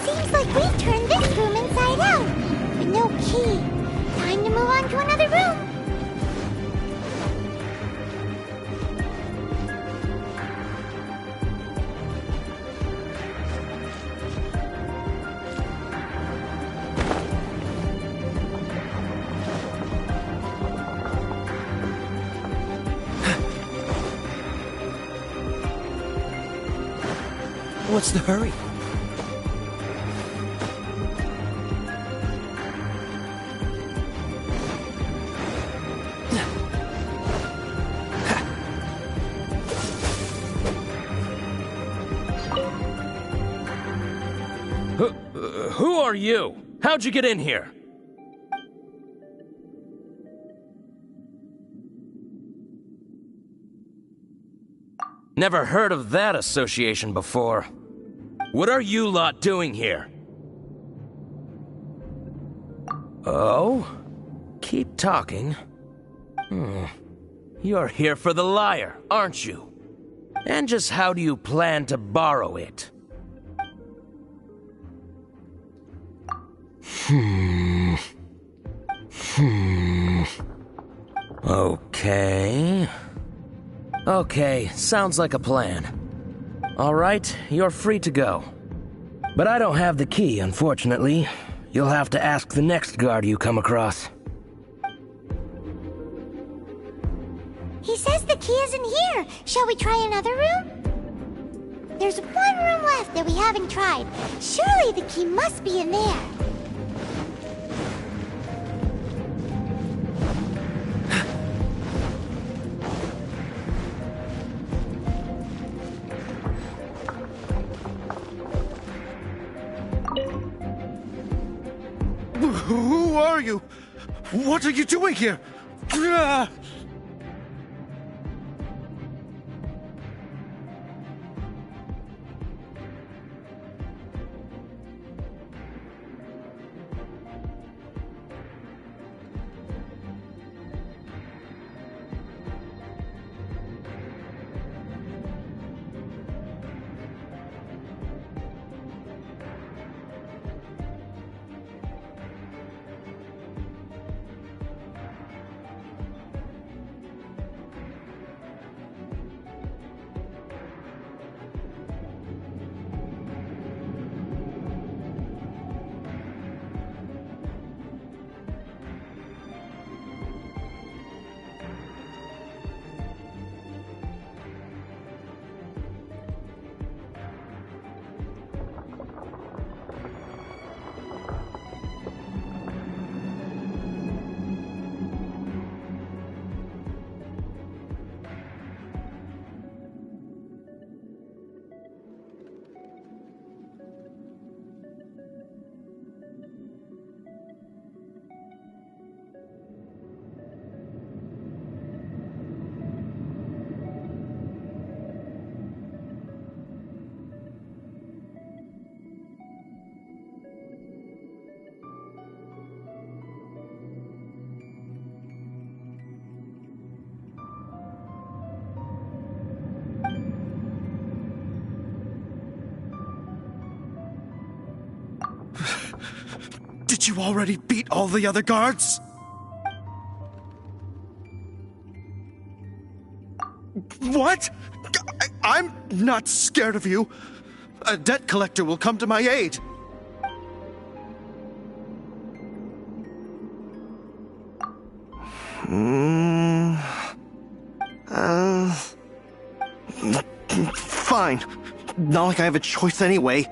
Speaker 1: Seems like we turned this room inside out, but no key. Time to move on to another room.
Speaker 3: What's the hurry?
Speaker 12: Who are you? How'd you get in here? Never heard of that association before. What are you lot doing here? Oh? Keep talking. You're here for the lyre, aren't you? And just how do you plan to borrow it? Okay, sounds like a plan. Alright, you're free to go. But I don't have the key, unfortunately. You'll have to ask the next guard you come across.
Speaker 1: He says the key isn't here. Shall we try another room? There's one room left that we haven't tried. Surely the key must be in there.
Speaker 3: Who are you? What are you doing here? Did you already beat all the other guards? What? I'm not scared of you. A debt collector will come to my aid. Fine. Not like I have a choice anyway.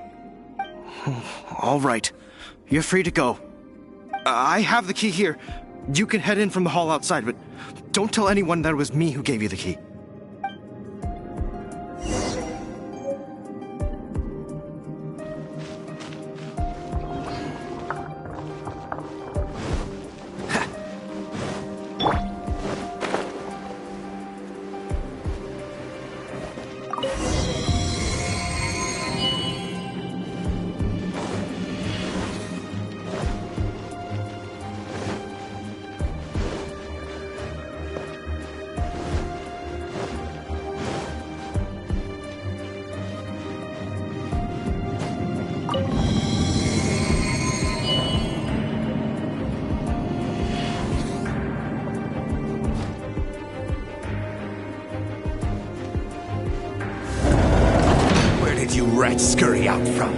Speaker 3: All right. You're free to go. I have the key here. You can head in from the hall outside, but don't tell anyone that it was me who gave you the key.
Speaker 13: You rats scurry out from?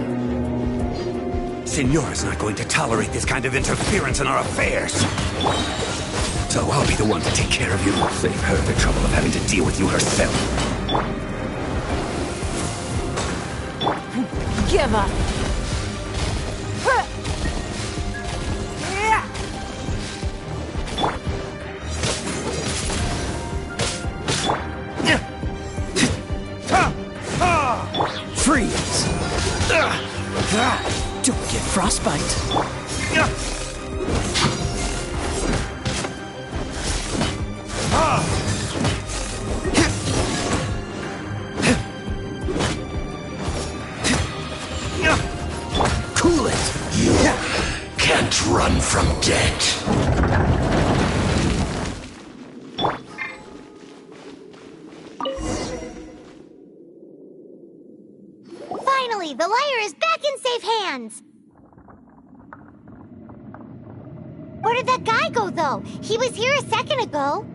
Speaker 13: Signora's not going to tolerate this kind of interference in our affairs. So I'll be the one to take care of you. Save her the trouble of having to deal with you herself.
Speaker 8: Give up.
Speaker 12: Freeze! Don't get frostbite.
Speaker 13: Cool it! You can't run from death.
Speaker 1: Finally, the liar is back in safe hands! Where did that guy go, though? He was here a second ago.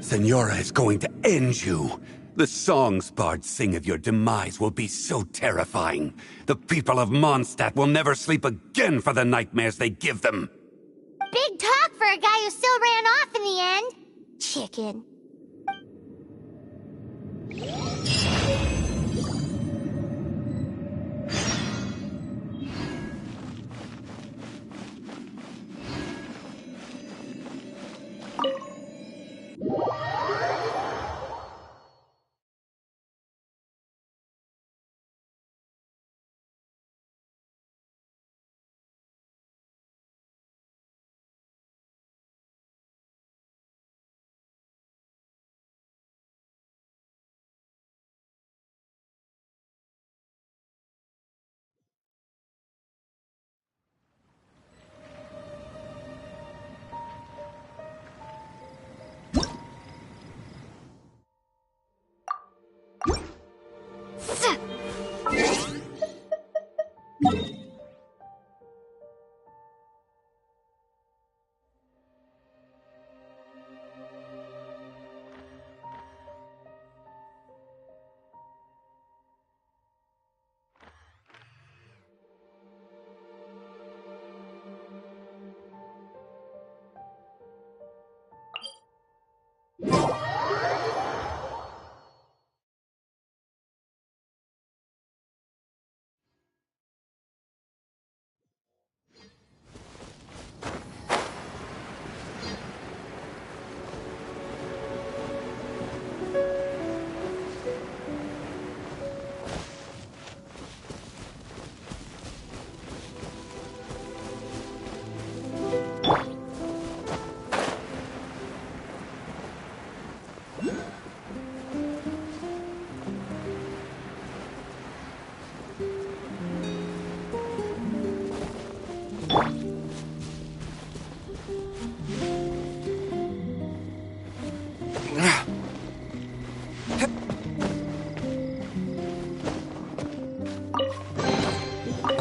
Speaker 13: Signora is going to end you. The songs bards sing of your demise will be so terrifying. The people of Mondstadt will never sleep again for the nightmares they give them.
Speaker 1: Big talk for a guy who still ran off in the end. Chicken.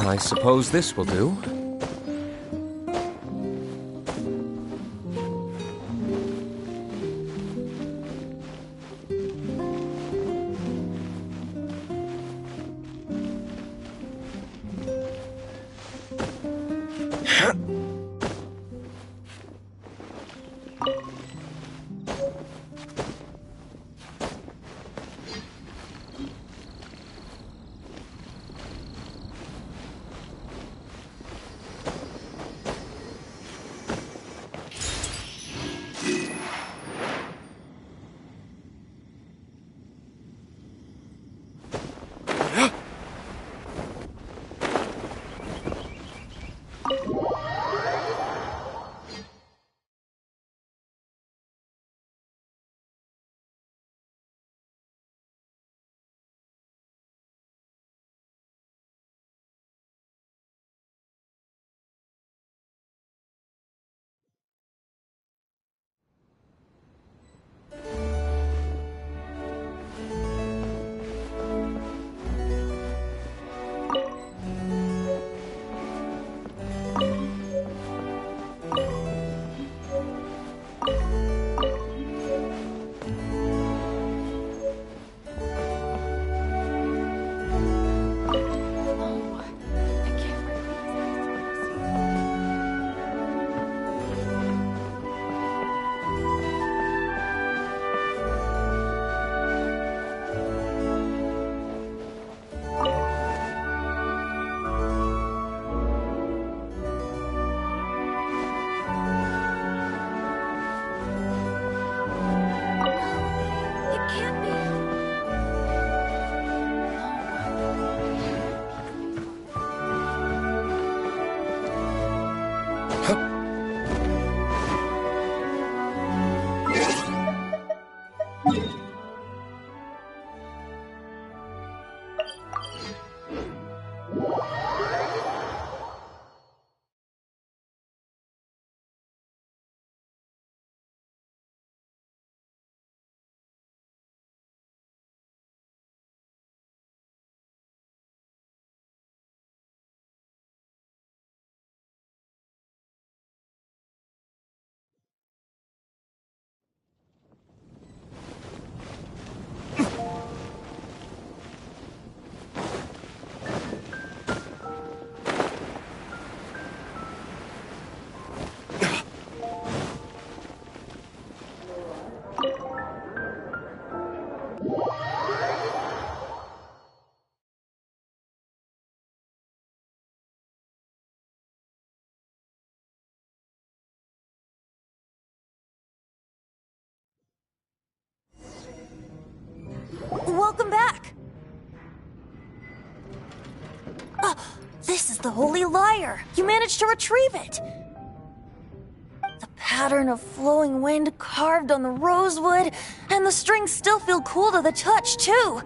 Speaker 2: I suppose this will do.
Speaker 8: the Holy Lyre! You managed to retrieve it! The pattern of flowing wind carved on the rosewood, and the strings still feel cool to the touch, too.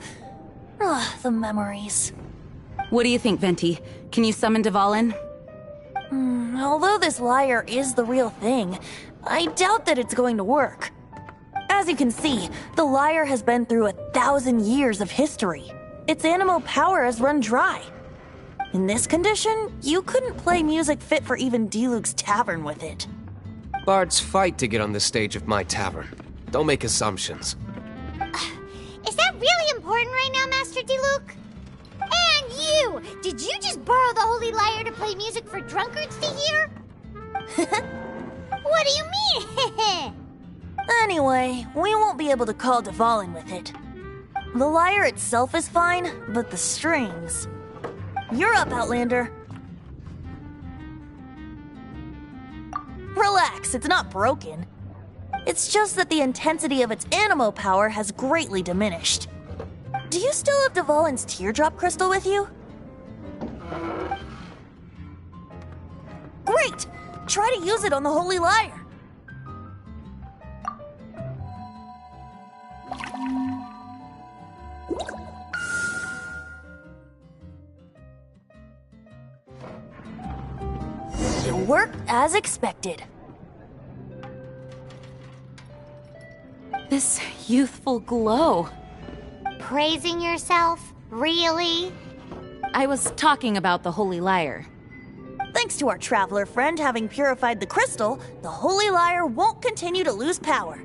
Speaker 8: Ugh, the memories.
Speaker 4: What do you think, Venti? Can you summon Dvalin?
Speaker 8: Although this lyre is the real thing, I doubt that it's going to work. As you can see, the lyre has been through 1,000 years of history. Its animal power has run dry. In this condition, you couldn't play music fit for even D-Luke's tavern with it.
Speaker 2: Bards fight to get on the stage of my tavern. Don't make assumptions.
Speaker 1: Is that really important right now, Master D-Luke? And you! Did you just borrow the Holy Lyre to play music for drunkards to hear? What do you mean?
Speaker 8: Anyway, we won't be able to call Dvalin with it. The lyre itself is fine, but the strings... You're up, Outlander. Relax, it's not broken. It's just that the intensity of its animo power has greatly diminished. Do you still have Dvalin's teardrop crystal with you? Great! Try to use it on the Holy Lyre. It worked as expected.
Speaker 4: This youthful glow.
Speaker 1: Praising yourself? Really?
Speaker 4: I was talking about the Holy Lyre.
Speaker 8: Thanks to our traveler friend having purified the crystal, the Holy Lyre won't continue to lose power.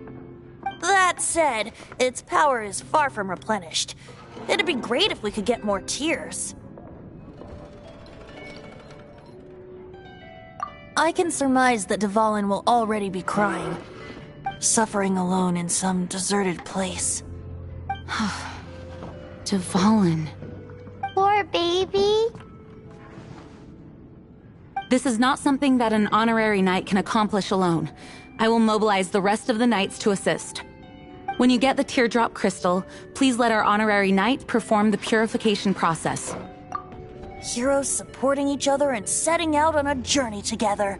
Speaker 8: That said, its power is far from replenished. It'd be great if we could get more tears. I can surmise that Dvalin will already be crying, suffering alone in some deserted place.
Speaker 4: Dvalin.
Speaker 1: Poor baby.
Speaker 4: This is not something that an honorary knight can accomplish alone. I will mobilize the rest of the knights to assist. When you get the teardrop crystal, please let our honorary knight perform the purification process.
Speaker 8: Heroes supporting each other and setting out on a journey together.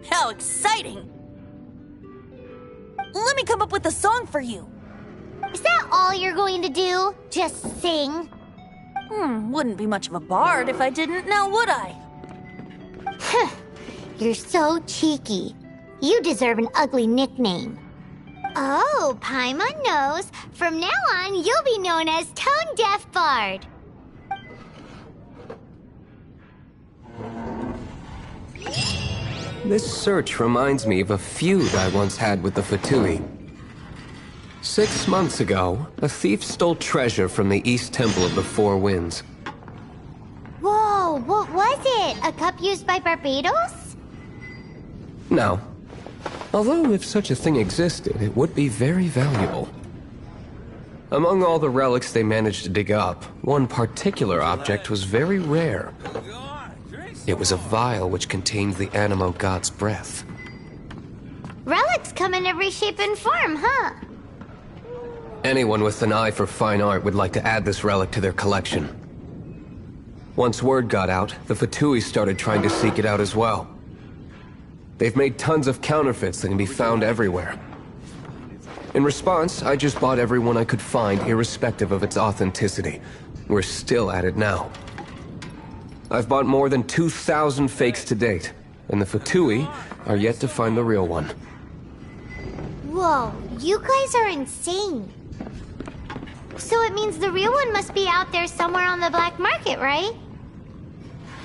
Speaker 8: How exciting! Let me come up with a song for you.
Speaker 1: Is that all you're going to do? Just sing?
Speaker 8: Wouldn't be much of a bard if I didn't, now would I?
Speaker 1: You're so cheeky. You deserve an ugly nickname. Oh, Paimon knows. From now on, you'll be known as Tone Deaf Bard.
Speaker 2: This search reminds me of a feud I once had with the Fatui. 6 months ago, a thief stole treasure from the East Temple of the Four Winds.
Speaker 1: Whoa, what was it? A cup used by Barbados?
Speaker 2: No. Although if such a thing existed, it would be very valuable. Among all the relics they managed to dig up, one particular object was very rare. It was a vial which contained the Animo god's breath.
Speaker 1: Relics come in every shape and form, huh?
Speaker 2: Anyone with an eye for fine art would like to add this relic to their collection. Once word got out, the Fatui started trying to seek it out as well. They've made tons of counterfeits that can be found everywhere. In response, I just bought every one I could find, irrespective of its authenticity. We're still at it now. I've bought more than 2,000 fakes to date, and the Fatui are yet to find the real one.
Speaker 1: Whoa, you guys are insane. So it means the real one must be out there somewhere on the black market, right?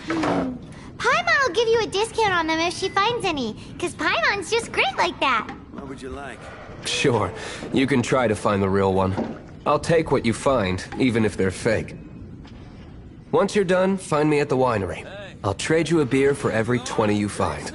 Speaker 1: Paimon will give you a discount on them if she finds any, because Paimon's just great like that.
Speaker 11: What would you like?
Speaker 2: Sure, you can try to find the real one. I'll take what you find, even if they're fake. Once you're done, find me at the winery. I'll trade you a beer for every 20 you find.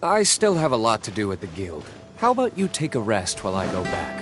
Speaker 2: I still have a lot to do at the guild. How about you take a rest while I go back?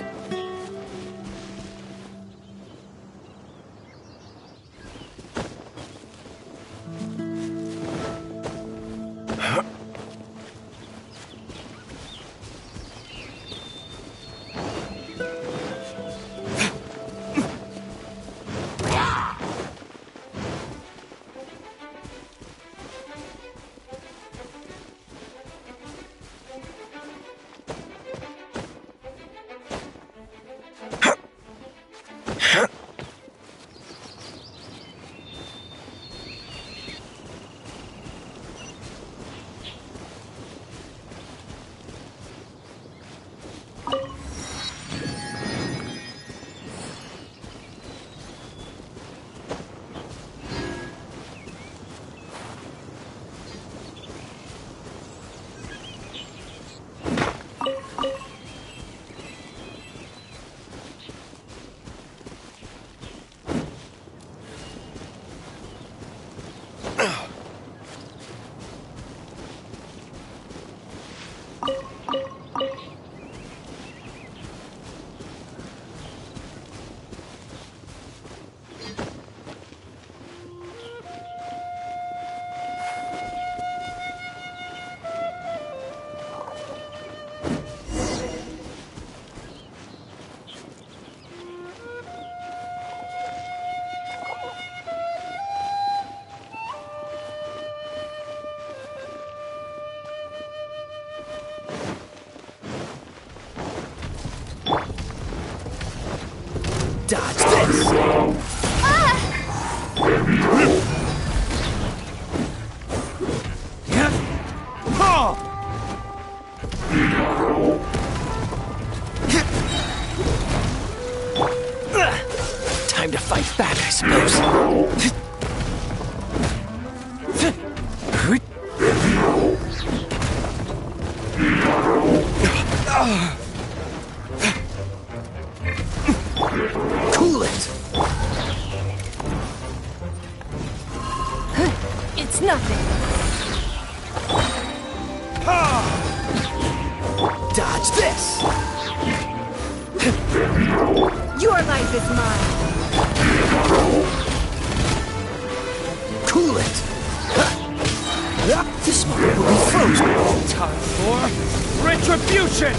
Speaker 12: Dodge this! Time to fight back, I suppose. Cool it!
Speaker 8: It's nothing.
Speaker 12: Dodge this!
Speaker 8: Your life is mine.
Speaker 12: Cool it! This moment will be frozen.
Speaker 11: Time for retribution!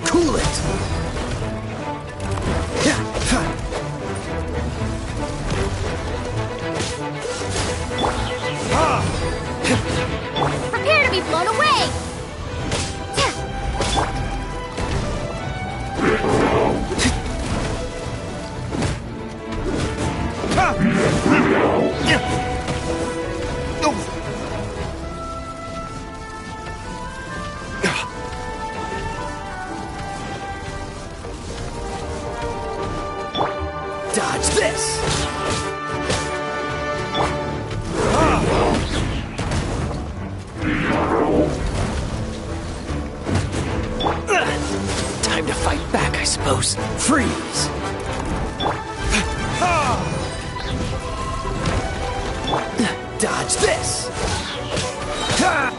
Speaker 12: Cool it!
Speaker 1: Prepare to be blown away!
Speaker 12: Dodge this! Time to fight back, I suppose. Freeze! Dodge this!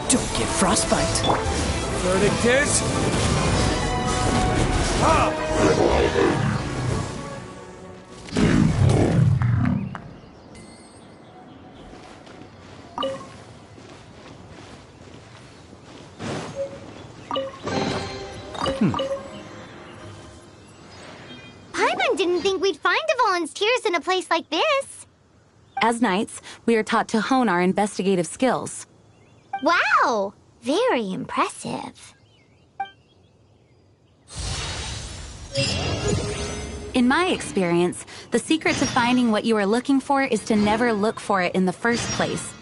Speaker 12: Don't get frostbite.
Speaker 11: Verdict is...
Speaker 1: Paimon didn't think we'd find volunteers in a place like this.
Speaker 4: As knights, we are taught to hone our investigative skills.
Speaker 1: Wow! Very impressive.
Speaker 5: In my experience, the secret to finding what you are looking for is to never look for it in the first place.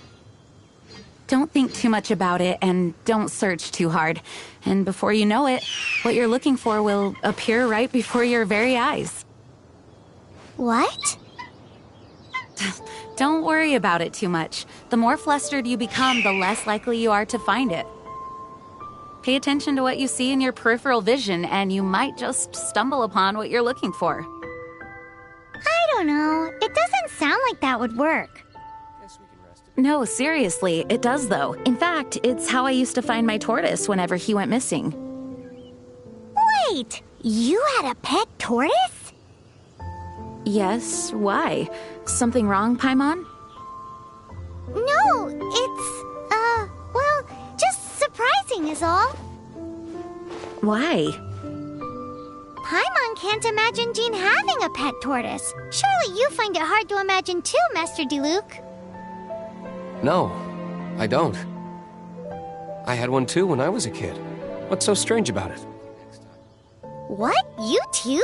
Speaker 5: Don't think too much about it and don't search too hard. And before you know it, what you're looking for will appear right before your very eyes.
Speaker 1: What?
Speaker 5: Don't worry about it too much. The more flustered you become, the less likely you are to find it. Pay attention to what you see in your peripheral vision, and you might just stumble upon what you're looking for.
Speaker 1: I don't know. It doesn't sound like that would work.
Speaker 5: No, seriously, it does though. In fact, it's how I used to find my tortoise whenever he went missing.
Speaker 1: Wait! You had a pet tortoise?
Speaker 5: Yes, why? Something wrong, Paimon?
Speaker 1: No, it's, well, just surprising is all.
Speaker 5: Why?
Speaker 1: Paimon can't imagine Jean having a pet tortoise. Surely you find it hard to imagine too, Master Diluc.
Speaker 2: No, I don't. I had one too when I was a kid. What's so strange about it?
Speaker 1: What? You too?